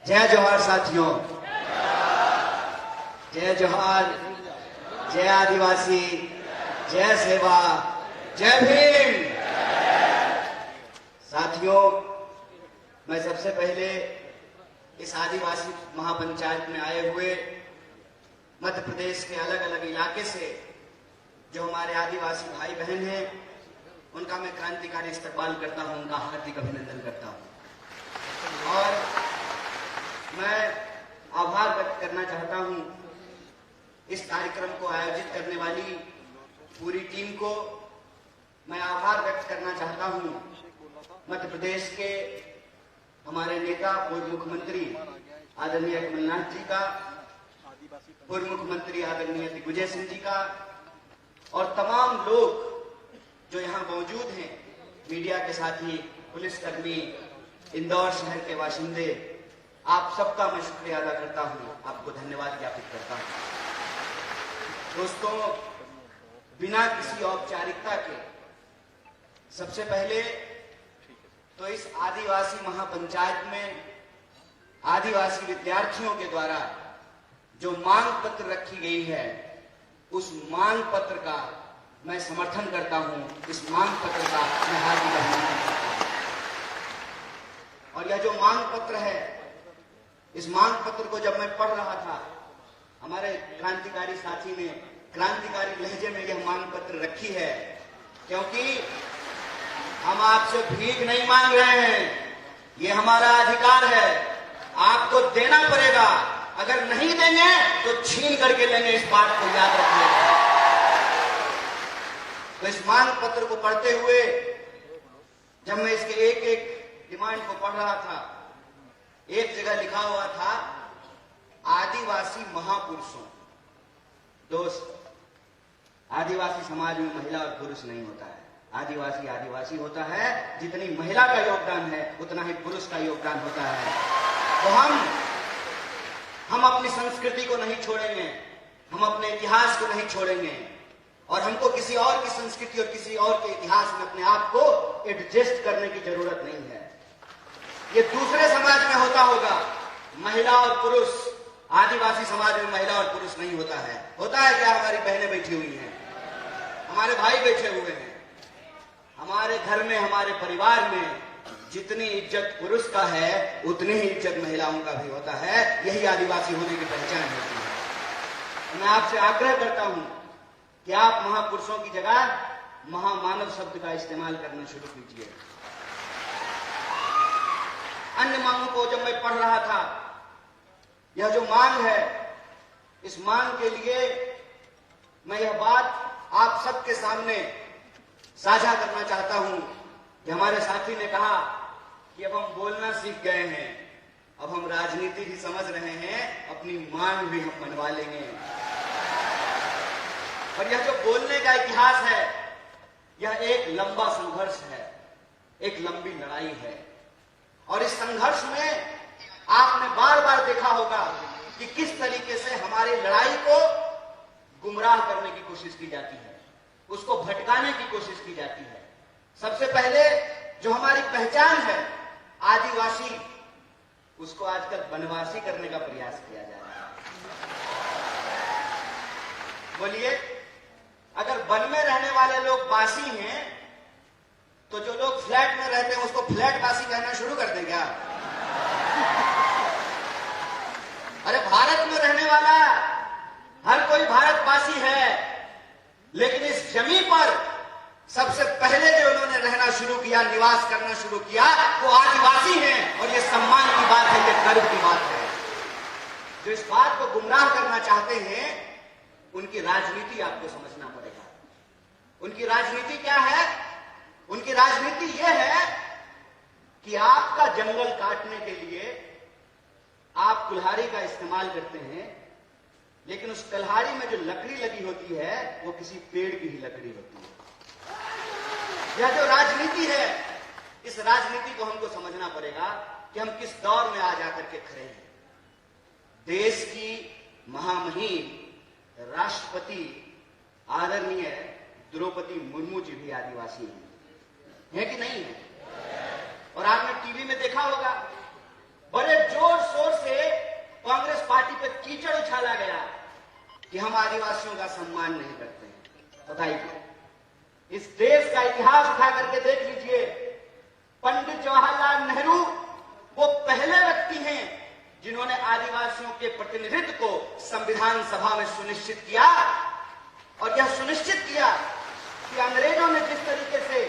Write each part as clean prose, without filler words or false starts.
जय जोहार साथियों, जय जोहार, जय आदिवासी, जय सेवा, जय भीम। साथियों, मैं सबसे पहले इस आदिवासी महापंचायत में आए हुए मध्य प्रदेश के अलग अलग इलाके से जो हमारे आदिवासी भाई बहन हैं, उनका मैं क्रांतिकारी इस्तकबाल करता हूं, उनका हार्दिक अभिनंदन करता हूं और मैं आभार व्यक्त करना चाहता हूं इस कार्यक्रम को आयोजित करने वाली पूरी टीम को। मैं आभार व्यक्त करना चाहता हूं मध्य प्रदेश के हमारे नेता पूर्व मुख्यमंत्री आदरणीय कमलनाथ जी का, पूर्व मुख्यमंत्री आदरणीय दिग्विजय सिंह जी का और तमाम लोग जो यहाँ मौजूद हैं, मीडिया के साथी, पुलिसकर्मी, इंदौर शहर के बाशिंदे, आप सबका मैं शुक्रिया अदा करता हूँ, आपको धन्यवाद ज्ञापित करता हूँ। दोस्तों, बिना किसी औपचारिकता के सबसे पहले तो इस आदिवासी महापंचायत में आदिवासी विद्यार्थियों के द्वारा जो मांग पत्र रखी गई है, उस मांग पत्र का मैं समर्थन करता हूं। इस मांग पत्र का मैं हार्दिक अभिनंदन करता हूं और यह जो मांग पत्र है, इस मांग पत्र को जब मैं पढ़ रहा था, हमारे क्रांतिकारी साथी ने क्रांतिकारी लहजे में यह मांग पत्र रखी है, क्योंकि हम आपसे भीख नहीं मांग रहे हैं, ये हमारा अधिकार है, आपको देना पड़ेगा, अगर नहीं देंगे तो छीन करके लेंगे, इस बात को याद रखिएगा। तो इस मांग पत्र को पढ़ते हुए जब मैं इसके एक एक डिमांड को पढ़ रहा था, एक जगह लिखा हुआ था आदिवासी महापुरुषों। दोस्त, आदिवासी समाज में महिला और पुरुष नहीं होता है। आदिवासी आदिवासी होता है, जितनी महिला का योगदान है उतना ही पुरुष का योगदान होता है। तो हम अपनी संस्कृति को नहीं छोड़ेंगे, हम अपने इतिहास को नहीं छोड़ेंगे और हमको किसी और की संस्कृति और किसी और के इतिहास में अपने आप को एडजस्ट करने की जरूरत नहीं है। ये दूसरे समाज में होता होगा, महिला और पुरुष, आदिवासी समाज में महिला और पुरुष नहीं होता है। होता है क्या? हमारी बहनें बैठी हुई हैं, हमारे भाई बैठे हुए हैं, हमारे घर में, हमारे परिवार में जितनी इज्जत पुरुष का है उतनी ही इज्जत महिलाओं का भी होता है। यही आदिवासी होने की पहचान होती है। मैं आपसे आग्रह करता हूं कि आप महापुरुषों की जगह महामानव शब्द का इस्तेमाल करना शुरू कीजिए। अन्य मांगों को जब मैं पढ़ रहा था, यह जो मांग है, इस मांग के लिए मैं यह बात आप सबके सामने साझा करना चाहता हूं कि हमारे साथी ने कहा कि अब हम बोलना सीख गए हैं, अब हम राजनीति भी समझ रहे हैं, अपनी मांग भी हम मनवा लेंगे। और यह जो बोलने का इतिहास है, यह एक लंबा संघर्ष है, एक लंबी लड़ाई है और इस संघर्ष में आपने बार बार देखा होगा कि किस तरीके से हमारी लड़ाई को गुमराह करने की कोशिश की जाती है, उसको भटकाने की कोशिश की जाती है। सबसे पहले जो हमारी पहचान है आदिवासी, उसको आजकल वनवासी करने का प्रयास किया जा रहा है। बोलिए, अगर वन में रहने वाले लोग वासी हैं तो जो लोग फ्लैट में रहते हैं उसको फ्लैट वासी कहना शुरू कर दें क्या? अरे भारत में रहने वाला हर कोई भारतवासी है, लेकिन इस जमीन पर सबसे पहले जो उन्होंने रहना शुरू किया, निवास करना शुरू किया, वो आदिवासी हैं और ये सम्मान की बात है, ये गर्व की बात है। जो इस बात को गुमराह करना चाहते हैं, उनकी राजनीति आपको समझना पड़ेगा। उनकी राजनीति क्या है? उनकी राजनीति यह है कि आपका जंगल काटने के लिए आप कुल्हाड़ी का इस्तेमाल करते हैं, लेकिन उस कुल्हाड़ी में जो लकड़ी लगी होती है वो किसी पेड़ की ही लकड़ी होती है। यह जो राजनीति है, इस राजनीति को हमको समझना पड़ेगा कि हम किस दौर में आ जाकर के खड़े हैं। देश की महामहिम राष्ट्रपति आदरणीय द्रौपदी मुर्मू जी भी आदिवासी हैं, है कि नहीं है? और आपने टीवी में देखा होगा, बड़े जोर शोर से कीचड़ उछाला गया कि हम आदिवासियों का सम्मान नहीं करते हैं। बताइए, इस देश का इतिहास उठा करके देख लीजिए, पंडित जवाहरलाल नेहरू वो पहले व्यक्ति हैं जिन्होंने आदिवासियों के प्रतिनिधित्व को संविधान सभा में सुनिश्चित किया, और यह सुनिश्चित किया कि अंग्रेजों ने जिस तरीके से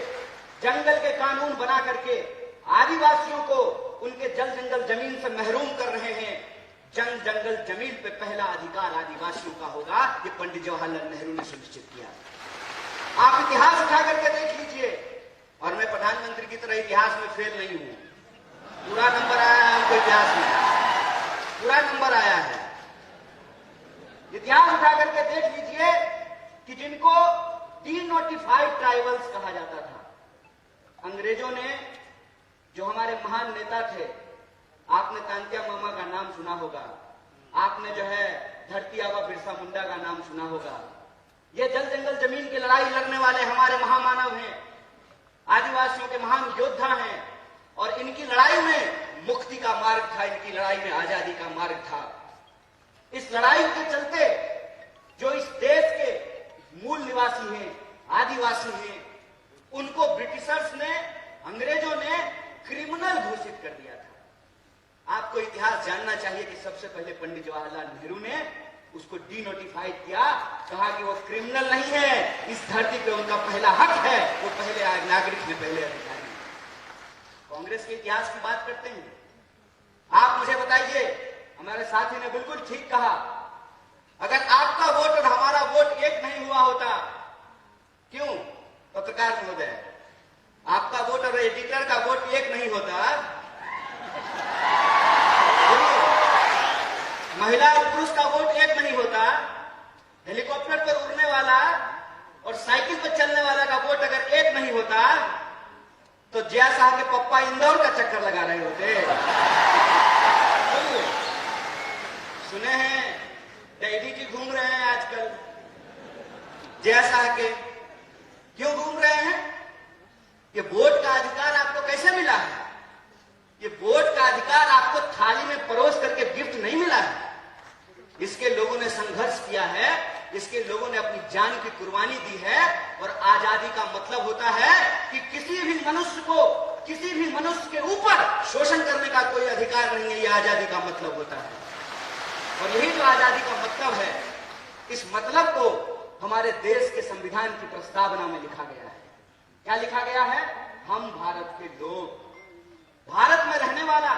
जंगल के कानून बना करके आदिवासियों को उनके जल जंगल जमीन से महरूम कर रहे हैं, जंगल जमीन पे पहला अधिकार आदिवासियों का होगा, ये पंडित जवाहरलाल नेहरू ने सुनिश्चित किया। आप इतिहास उठा करके देख लीजिए, और मैं प्रधानमंत्री की तरह इतिहास में फेल नहीं हूं, पूरा नंबर आया है हमको, इतिहास में पूरा नंबर आया है। इतिहास उठा करके देख लीजिए कि जिनको डीनोटिफाइड ट्राइबल्स कहा जाता था, अंग्रेजों ने, जो हमारे महान नेता थे, आपने तांत्या मामा का नाम सुना होगा, आपने जो है धरती आबा बिरसा मुंडा का नाम सुना होगा, ये जल जंगल जमीन की लड़ाई लड़ने वाले हमारे महामानव हैं, आदिवासियों के महान योद्धा हैं, और इनकी लड़ाई में मुक्ति का मार्ग था, इनकी लड़ाई में आजादी का मार्ग था। इस लड़ाई के चलते जो इस देश के मूल निवासी हैं, आदिवासी हैं, उनको ब्रिटिशर्स ने, अंग्रेजों ने क्रिमिनल घोषित कर दिया था। आपको इतिहास जानना चाहिए कि सबसे पहले पंडित जवाहरलाल नेहरू ने उसको डीनोटिफाइड किया, कहा कि वो क्रिमिनल नहीं है, इस धरती पे उनका पहला हक है, वो पहले नागरिक में पहले अधिकारी। कांग्रेस के इतिहास की बात करते हैं, आप मुझे बताइए, हमारे साथी ने बिल्कुल ठीक कहा, अगर आपका वोट और हमारा वोट एक नहीं हुआ होता, क्यों पत्रकार महोदय, आपका वोट और एडिटर का वोट एक नहीं होता, महिला और पुरुष का वोट एक नहीं होता, हेलीकॉप्टर पर उड़ने वाला और साइकिल पर चलने वाला का वोट अगर एक नहीं होता, तो जया साहब के पप्पा इंदौर का चक्कर लगा रहे होते। सुने हैं डैडी जी घूम रहे हैं आजकल जया साहब के, क्यों घूम रहे हैं? ये वोट का अधिकार आपको कैसे मिला है? ये वोट का अधिकार आपको थाली में परोस करके गिफ्ट नहीं मिला है, इसके लोगों ने संघर्ष किया है, इसके लोगों ने अपनी जान की कुर्बानी दी है। और आजादी का मतलब होता है कि किसी भी मनुष्य को, किसी भी मनुष्य के ऊपर शोषण करने का कोई अधिकार नहीं है, यह आजादी का मतलब होता है। और यही जो आजादी का मतलब है, इस मतलब को हमारे देश के संविधान की प्रस्तावना में लिखा गया है। क्या लिखा गया है? हम भारत के लोग, भारत में रहने वाला,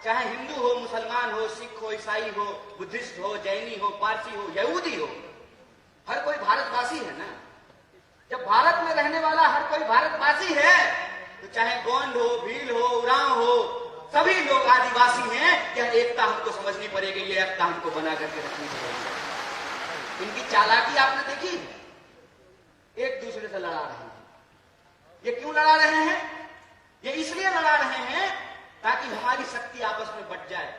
चाहे हिंदू हो, मुसलमान हो, सिख हो, ईसाई हो, बुद्धिस्ट हो, जैनी हो, पारसी हो, यहूदी हो, हर कोई भारतवासी है ना। जब भारत में रहने वाला हर कोई भारतवासी है, तो चाहे गोंड हो, भील हो, उरांव हो, सभी लोग आदिवासी हैं। यह एकता हमको समझनी पड़ेगी, यह एकता हमको बना करके रखनी पड़ेगी। इनकी चालाकी आपने देखी, एक दूसरे से लड़ा रहे हैं। ये क्यों लड़ा रहे हैं? ये इसलिए लड़ा रहे हैं ताकि हमारी शक्ति आपस में बट जाए।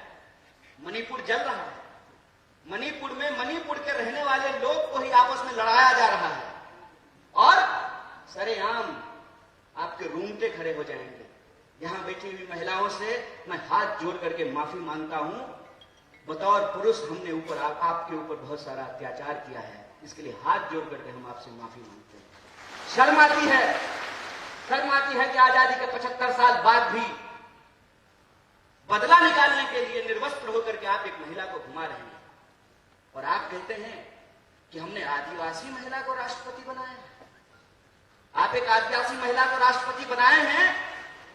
मणिपुर जल रहा है, मणिपुर में मणिपुर के रहने वाले लोग को ही आपस में लड़ाया जा रहा है, और सरेआम आपके रूंगटे खड़े हो जाएंगे। यहां बैठी हुई महिलाओं से मैं हाथ जोड़ करके माफी मांगता हूं, बतौर पुरुष हमने ऊपर आपके ऊपर बहुत सारा अत्याचार किया है, इसके लिए हाथ जोड़ करके हम आपसे माफी मांगते हैं। शर्म आती है, शर्म आती है कि आजादी के 75 साल बाद भी बदला निकालने के लिए निर्वस्त्र होकर के आप एक महिला को घुमा रहे हैं, और आप कहते हैं कि हमने आदिवासी महिला को राष्ट्रपति बनाया है। आप एक आदिवासी महिला को राष्ट्रपति बनाए हैं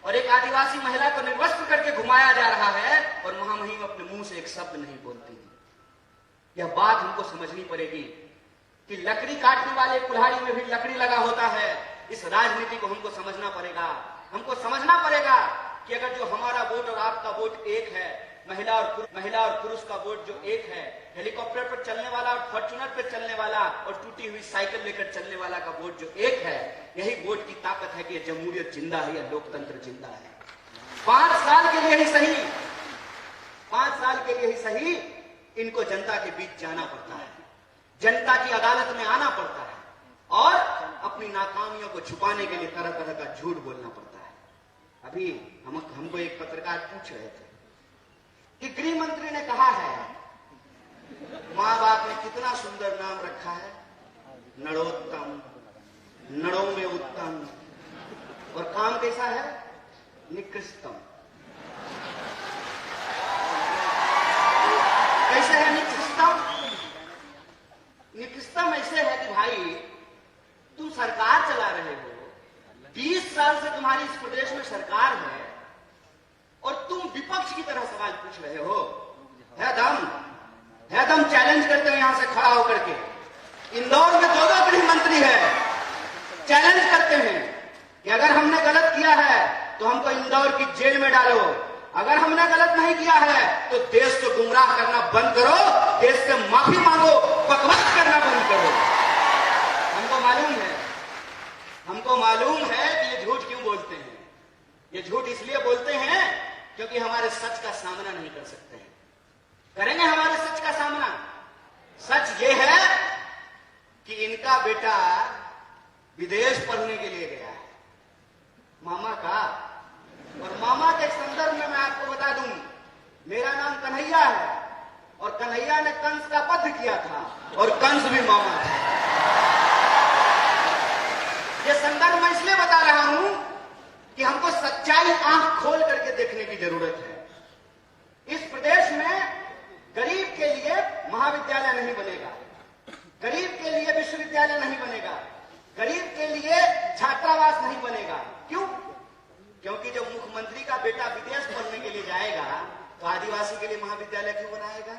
और एक आदिवासी महिला को निर्वस्त्र करके घुमाया जा रहा है, और महामहिम अपने मुंह से एक शब्द नहीं बोलती है। यह बात हमको समझनी पड़ेगी कि लकड़ी काटने वाले कुल्हाड़ी में भी लकड़ी लगा होता है। इस राजनीति को हमको समझना पड़ेगा। हमको समझना पड़ेगा कि अगर जो हमारा वोट और आपका वोट एक है, महिला और पुरुष का वोट जो एक है, हेलीकॉप्टर पर चलने वाला और फॉर्च्यूनर पर चलने वाला और टूटी हुई साइकिल लेकर चलने वाला का वोट जो एक है, यही वोट की ताकत है कि यह जमहूरियत जिंदा है, यह लोकतंत्र जिंदा है। 5 साल के लिए ही सही, 5 साल के लिए ही सही, इनको जनता के बीच जाना पड़ता है, जनता की अदालत में आना पड़ता है, और अपनी नाकामियों को छुपाने के लिए तरह तरह का झूठ बोलना पड़ता है। अभी हमको एक पत्रकार पूछ रहे थे कि गृह मंत्री ने कहा है सुंदर नाम रखा है नरोत्तम, नड़ों में उत्तम, और काम कैसा है? निकृष्टम। कैसे है निकृष्टम? निकृष्टम ऐसे है कि भाई तुम सरकार चला रहे हो, 20 साल से तुम्हारी इस प्रदेश में सरकार है और तुम विपक्ष की तरह सवाल पूछ रहे हो। है दम चैलेंज करते हो यहां से खड़ा होकर के। इंदौर में 2 गृह मंत्री है, चैलेंज करते हैं कि अगर हमने गलत किया है तो हमको इंदौर की जेल में डालो, अगर हमने गलत नहीं किया है तो देश को गुमराह करना बंद करो, देश से माफी मांगो, बकवास करना बंद करो। हमको मालूम है कि ये झूठ क्यों बोलते हैं। ये झूठ इसलिए बोलते हैं क्योंकि हमारे सच का सामना नहीं कर सकते हैं। करेंगे हमारे सच का सामना। सच ये है कि इनका बेटा विदेश पढ़ने के लिए गया है, मामा का। और मामा के संदर्भ में मैं आपको बता दूं, मेरा नाम कन्हैया है और कन्हैया ने कंस का वध किया था और कंस भी मामा था। ये संदर्भ मैं इसलिए बता रहा हूं कि हमको सच्चाई आंख खोल करके देखने की जरूरत है। इस प्रदेश में गरीब के लिए महाविद्यालय नहीं बनेगा, गरीब के लिए विश्वविद्यालय नहीं बनेगा, गरीब के लिए छात्रावास नहीं बनेगा। क्यों? क्योंकि जब मुख्यमंत्री का बेटा विदेश पढ़ने के लिए जाएगा तो आदिवासी के लिए महाविद्यालय क्यों बनाएगा?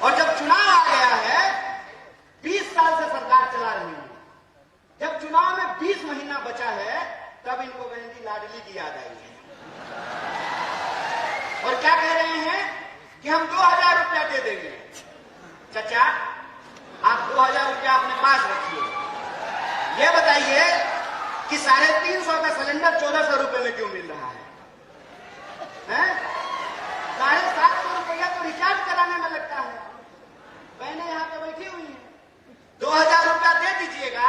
और जब चुनाव आ गया है, 20 साल से सरकार चला रही है, जब चुनाव में 20 महीना बचा है, तब इनको बहन लाडली की याद आई है और क्या कह रहे हैं कि हम 2000 रुपया दे देंगे। चाचा, आप 2000 रुपया अपने पास रखिए। ये बताइए कि 350 का सिलेंडर 1400 रुपए में क्यों मिल रहा है? 750 रुपया तो रिचार्ज कराने में लगता है। बहनें यहां पे बैठी हुई हैं, 2000 रुपया दे दीजिएगा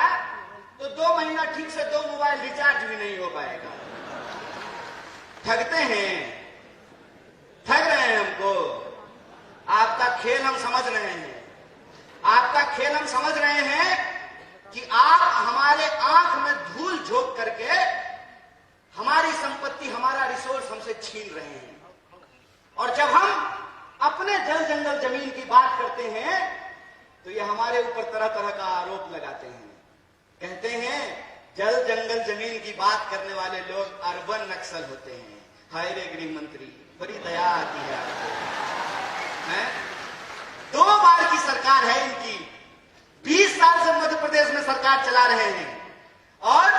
तो 2 महीना ठीक से 2 मोबाइल रिचार्ज भी नहीं हो पाएगा। ठगते हैं, ठग रहे हैं हमको। आपका खेल हम समझ रहे हैं, आपका खेल हम समझ रहे हैं कि आप हमारे आंख में धूल झोंक करके हमारी संपत्ति, हमारा रिसोर्स हमसे छीन रहे हैं। और जब हम अपने जल जंगल जमीन की बात करते हैं तो ये हमारे ऊपर तरह तरह का आरोप लगाते हैं। कहते हैं जल जंगल जमीन की बात करने वाले लोग अर्बन नक्सल होते हैं। हाय रे गृह मंत्री, बड़ी दया आती है आपको। 2 बार की सरकार है इनकी, 20 साल से मध्य प्रदेश में सरकार चला रहे हैं और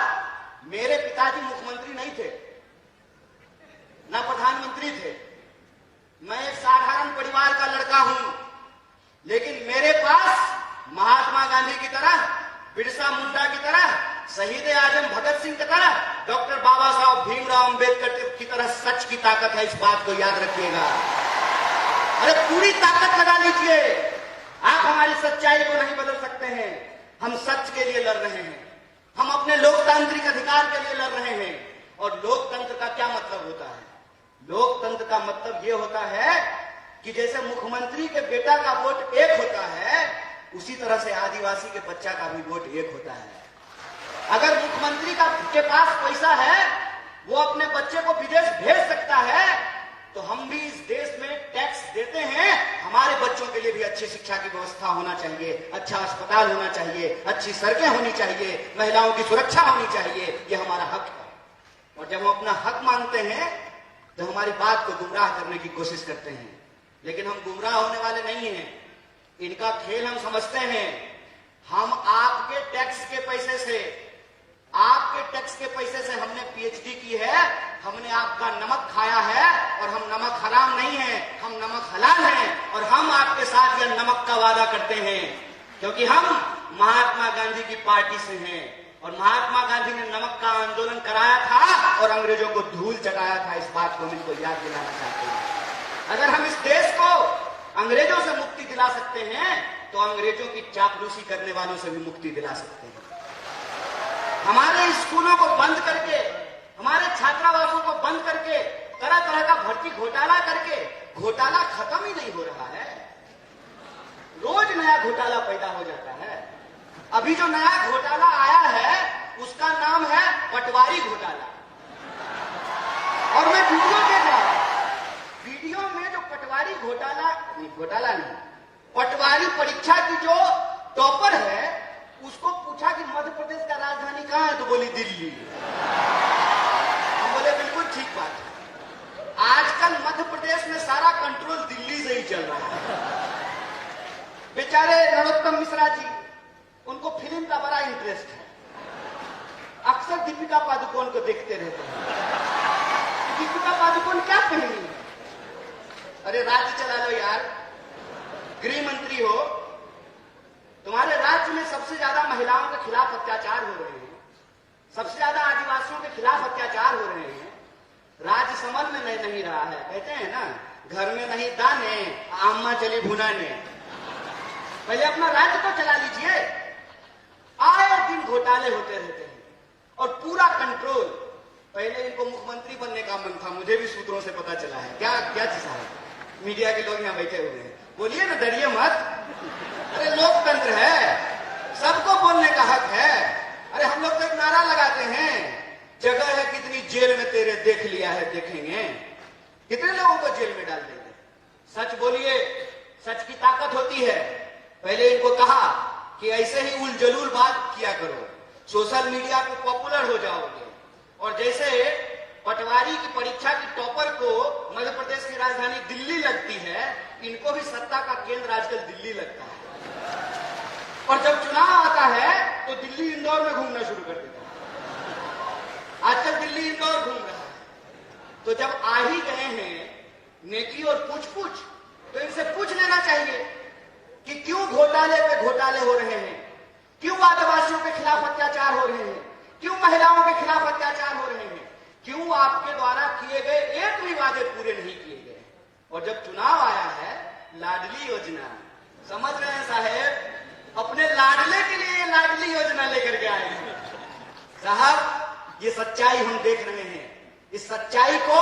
मेरे पिताजी मुख्यमंत्री नहीं थे, ना प्रधानमंत्री थे। मैं एक साधारण परिवार का लड़का हूं, लेकिन मेरे पास महात्मा गांधी की तरह, बिरसा मुंडा की तरह, शहीद आजम भगत सिंह की तरह, डॉक्टर बाबा साहब भीमराव अंबेडकर की तरह सच की ताकत है। इस बात को याद रखिएगा। अरे पूरी ताकत लगा लीजिए। आप हमारी सच्चाई को नहीं बदल सकते हैं। हम सच के लिए लड़ रहे हैं, हम अपने लोकतांत्रिक अधिकार के लिए लड़ रहे हैं। और लोकतंत्र का क्या मतलब होता है? लोकतंत्र का मतलब यह होता है कि जैसे मुख्यमंत्री के बेटा का वोट एक होता है, उसी तरह से आदिवासी के बच्चा का भी वोट एक होता है। अगर मुख्यमंत्री के पास पैसा है, वो अपने बच्चे को विदेश भेज सकता है, तो हम भी इस देश में टैक्स देते हैं। हमारे बच्चों के लिए भी अच्छी शिक्षा की व्यवस्था होना चाहिए, अच्छा अस्पताल होना चाहिए, अच्छी सड़कें होनी चाहिए, महिलाओं की सुरक्षा होनी चाहिए। ये हमारा हक है। और जब हम अपना हक मांगते हैं तो हमारी बात को गुमराह करने की कोशिश करते हैं, लेकिन हम गुमराह होने वाले नहीं हैं। इनका खेल हम समझते हैं। हम आपके टैक्स के पैसे से, आपके टैक्स के पैसे से हमने पीएचडी की है, हमने आपका नमक खाया है। और हम नमक हराम नहीं है, हम नमक हलाल हैं। और हम आपके साथ यह नमक का वादा करते हैं क्योंकि हम महात्मा गांधी की पार्टी से हैं। और महात्मा गांधी ने नमक का आंदोलन कराया था और अंग्रेजों को धूल चटाया था। इस बात को हम इनको याद दिलाना चाहते हैं। अगर हम इस देश को अंग्रेजों से मुक्ति दिला सकते हैं तो अंग्रेजों की चापलूसी करने वालों से भी मुक्ति दिला सकते हैं। हमारे स्कूलों को बंद करके, हमारे छात्रावासों को बंद करके, तरह तरह का भर्ती घोटाला करके, घोटाला खत्म ही नहीं हो रहा है। रोज नया घोटाला पैदा हो जाता है। अभी जो नया घोटाला आया है उसका नाम है पटवारी घोटाला। और मैं वीडियो देख रहा हूं, वीडियो में जो पटवारी घोटाला नहीं, पटवारी परीक्षा की जो टॉपर है उसको पूछा कि मध्य प्रदेश का राजधानी कहां है, तो बोली दिल्ली। हम बोले बिल्कुल ठीक बात है। आजकल मध्य प्रदेश में सारा कंट्रोल दिल्ली से ही चल रहा है। बेचारे नरोत्तम मिश्रा जी, उनको फिल्म का बड़ा इंटरेस्ट है, अक्सर दीपिका पादुकोण को देखते रहते हैं। दीपिका पादुकोण क्या पहनी है? अरे राज्य चला लो यार, गृह मंत्री हो, तुम्हारे राज्य में सबसे ज्यादा महिलाओं के खिलाफ अत्याचार हो रहे हैं, सबसे ज्यादा आदिवासियों के खिलाफ अत्याचार हो रहे हैं, राज्य समझ में नहीं रहा है। कहते हैं ना, घर में नहीं दाने, अम्मा चली भुनाने। पहले अपना राज्य तो चला लीजिए। आए दिन घोटाले होते रहते हैं और पूरा कंट्रोल। पहले इनको मुख्यमंत्री बनने का मन था, मुझे भी सूत्रों से पता चला है। क्या चीज है? मीडिया के लोग यहाँ बैठे हुए हैं, बोलिए ना, डरिए मत। अरे लोकतंत्र है, सबको बोलने का हक है। अरे हम लोग तो एक नारा लगाते हैं, जगह है कितनी जेल में तेरे, देख लिया है देखेंगे। कितने लोगों को जेल में डाल देंगे? सच बोलिए, सच की ताकत होती है। पहले इनको कहा कि ऐसे ही उल जलूल बात किया करो, सोशल मीडिया पे पॉपुलर हो जाओगे। और जैसे पटवारी की परीक्षा की टॉपर को मध्य प्रदेश की राजधानी दिल्ली लगती है, इनको भी सत्ता का केंद्र आजकल दिल्ली लगता है। और जब चुनाव आता है तो दिल्ली इंदौर में घूमना शुरू कर देता है। आजकल दिल्ली इंदौर घूम रहा है। तो जब आ ही गए हैं नेकी और पूछ तो इनसे पूछ लेना चाहिए कि क्यों घोटाले पे घोटाले हो रहे हैं, क्यों आदिवासियों के खिलाफ अत्याचार हो रहे हैं, क्यों महिलाओं के खिलाफ अत्याचार हो रहे हैं, क्यों आपके द्वारा किए गए एक भी वादे पूरे नहीं किए गए। और जब चुनाव आया है, लाडली योजना, समझ रहे हैं साहेब, अपने लाडले के लिए लाडली योजना लेकर के आए हैं। साहब, ये सच्चाई हम देख रहे हैं। इस सच्चाई को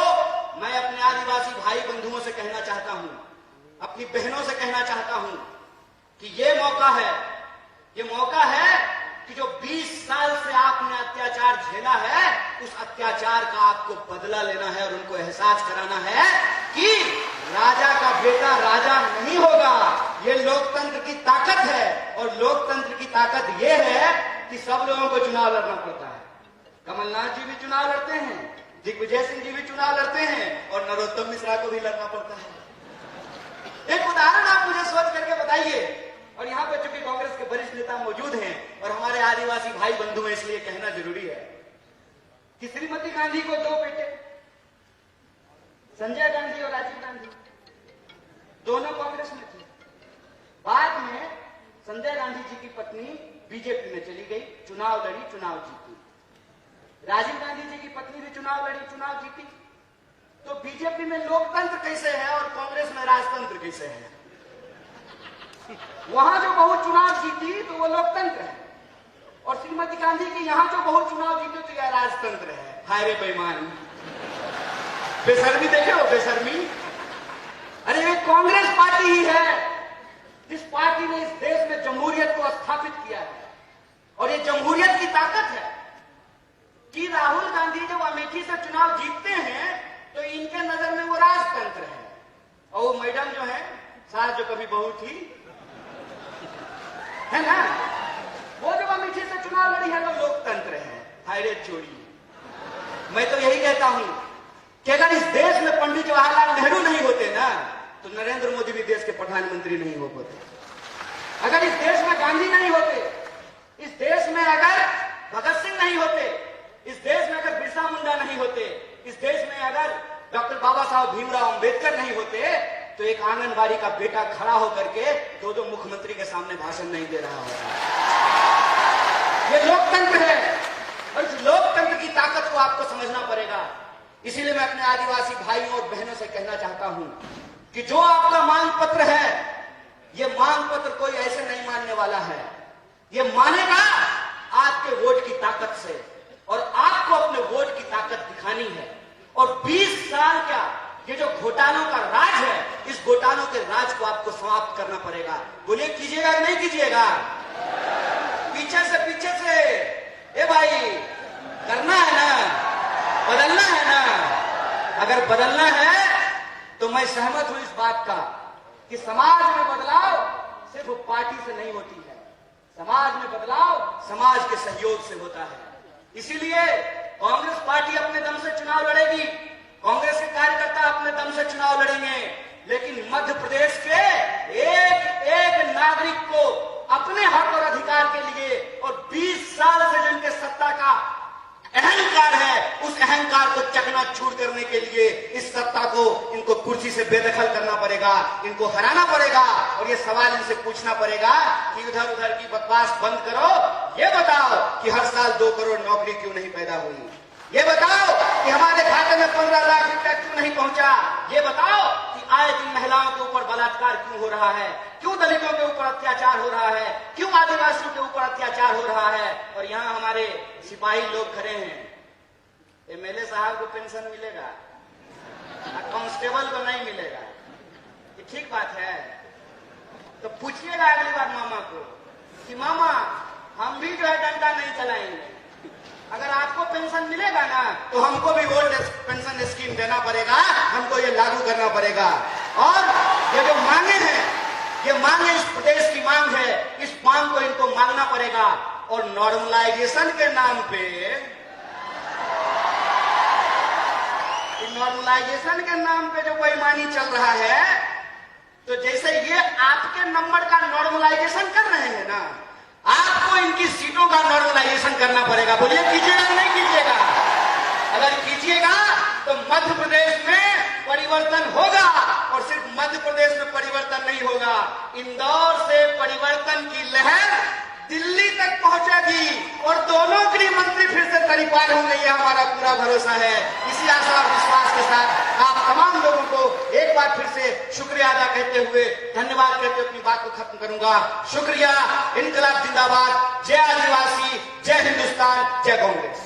मैं अपने आदिवासी भाई बंधुओं से कहना चाहता हूं, अपनी बहनों से कहना चाहता हूं कि ये मौका है कि जो 20 साल से आपने अत्याचार झेला है, उस अत्याचार का आपको बदला लेना है और उनको एहसास कराना है कि राजा का बेटा राजा नहीं होगा। ये लोकतंत्र की ताकत है। और लोकतंत्र की ताकत ये है कि सब लोगों को चुनाव लड़ना पड़ता है। कमलनाथ जी भी चुनाव लड़ते हैं, दिग्विजय सिंह जी भी चुनाव लड़ते हैं, और नरोत्तम मिश्रा को भी लड़ना पड़ता है। एक उदाहरण आप मुझे सोच करके बताइए। और यहाँ पे चूंकि कांग्रेस के वरिष्ठ नेता मौजूद हैं और हमारे आदिवासी भाई बंधु हैं, इसलिए कहना जरूरी है कि श्रीमती गांधी को 2 बेटे, संजय गांधी और राजीव गांधी, दोनों कांग्रेस में थे। बाद में संजय गांधी जी की पत्नी बीजेपी में चली गई, चुनाव लड़ी, चुनाव जीती। राजीव गांधी जी की पत्नी भी चुनाव लड़ी, चुनाव जीती। तो बीजेपी में लोकतंत्र कैसे है और कांग्रेस में राजतंत्र कैसे है? वहां जो बहुत चुनाव जीती तो वो लोकतंत्र है, और श्रीमती गांधी की यहां जो बहुत चुनाव जीते तो यह राजतंत्र है। हाय रे बेईमान, बेशर्मी देखे हो, बेशर्मी। अरे ये कांग्रेस पार्टी ही है जिस पार्टी ने इस देश में जमहूरियत को स्थापित किया है। और ये जमहूरियत की ताकत है कि राहुल गांधी जब अमेठी से चुनाव जीतते हैं तो इनके नजर में वो राजतंत्र है, और वो मैडम जो है, सास जो कभी बहू थी, है ना, वो जब अमेठी से चुनाव लड़ी है तो लोकतंत्र है। हाय रे चोरी। मैं तो यही कहता हूं कि अगर इस देश में पंडित जवाहरलाल नेहरू नहीं होते ना, तो नरेंद्र मोदी भी देश के प्रधानमंत्री नहीं हो पाते। अगर इस देश में गांधी नहीं होते, इस देश में अगर भगत सिंह नहीं होते, इस देश में अगर बिरसा मुंडा नहीं होते, इस देश में अगर डॉक्टर बाबा साहब भीमराव अंबेडकर नहीं होते, तो एक आंगनबाड़ी का बेटा खड़ा होकर के 2 मुख्यमंत्री के सामने भाषण नहीं दे रहा होता। ये लोकतंत्र है, और इस लोकतंत्र की ताकत को आपको समझना पड़ेगा। इसीलिए मैं अपने आदिवासी भाइयों और बहनों से कहना चाहता हूं कि जो आपका मांग पत्र है, ये मांग पत्र कोई ऐसे नहीं मानने वाला है। ये मानेगा आपके वोट की ताकत से, और आपको अपने वोट की ताकत दिखानी है। और 20 साल का ये जो घोटालों का राज है, इस घोटाले मुसलमानों के राज को आपको समाप्त करना पड़ेगा। बोलिए कीजिएगा कि नहीं कीजिएगा? पीछे से ए भाई, करना है ना, बदलना है ना? अगर बदलना है तो मैं सहमत हूं इस बात का कि समाज में बदलाव सिर्फ पार्टी से नहीं होती है, समाज में बदलाव समाज के सहयोग से होता है। इसीलिए कांग्रेस पार्टी अपने दम से चुनाव लड़ेगी, कांग्रेस के कार्यकर्ता अपने दम से चुनाव लड़ेंगे, लेकिन मध्य प्रदेश के एक एक नागरिक को अपने हक और अधिकार के लिए और 20 साल से जिनके सत्ता का अहंकार है, उस अहंकार को चकनाचूर करने के लिए इस सत्ता को इनको कुर्सी से बेदखल करना पड़ेगा, इनको हराना पड़ेगा। और ये सवाल इनसे पूछना पड़ेगा कि उधर उधर की बकवास बंद करो, ये बताओ कि हर साल 2 करोड़ नौकरी क्यों नहीं पैदा हुई? ये बताओ कि हमारे खाते में 15 लाख रुपया क्यों नहीं पहुंचा? ये बताओ कि आए दिन महिलाओं के ऊपर बलात्कार क्यों हो रहा है? क्यों दलितों के ऊपर अत्याचार हो रहा है? क्यों आदिवासियों के ऊपर अत्याचार हो रहा है? और यहाँ हमारे सिपाही लोग खड़े हैं, एमएलए साहब को पेंशन मिलेगा, कांस्टेबल को नहीं मिलेगा। ये ठीक बात है? तो पूछिएगा अगली बार मामा को कि मामा हम भी जो है डंडा नहीं चलाएंगे, अगर आपको पेंशन मिलेगा ना तो हमको भी ओल्ड पेंशन स्कीम देना पड़ेगा, हमको ये लागू करना पड़ेगा। और ये जो मांगे हैं, ये मांगे इस प्रदेश की मांग है, इस मांग को इनको मांगना पड़ेगा। और नॉर्मलाइजेशन के नाम पे, नॉर्मलाइजेशन के नाम पे जो बेईमानी चल रहा है, तो जैसे ये आपके नंबर का नॉर्मलाइजेशन कर रहे हैं ना, आपको इनकी सीटों का नॉर्मलाइजेशन करना पड़ेगा। बोलिए कीजिएगा कि नहीं कीजिएगा? अगर कीजिएगा तो मध्य प्रदेश में परिवर्तन होगा, और सिर्फ मध्य प्रदेश में परिवर्तन नहीं होगा, इंदौर से परिवर्तन की लहर दिल्ली तक पहुंचेगी और दोनों गृह मंत्री फिर से तरीपार होंगे, ये हमारा पूरा भरोसा है। इसी आशा और विश्वास के साथ आप तमाम लोगों को एक बार फिर से शुक्रिया अदा करते हुए, धन्यवाद कहते हुए अपनी बात को खत्म करूंगा। शुक्रिया। इनकलाब जिंदाबाद। जय आदिवासी, जय हिंदुस्तान, जय कांग्रेस।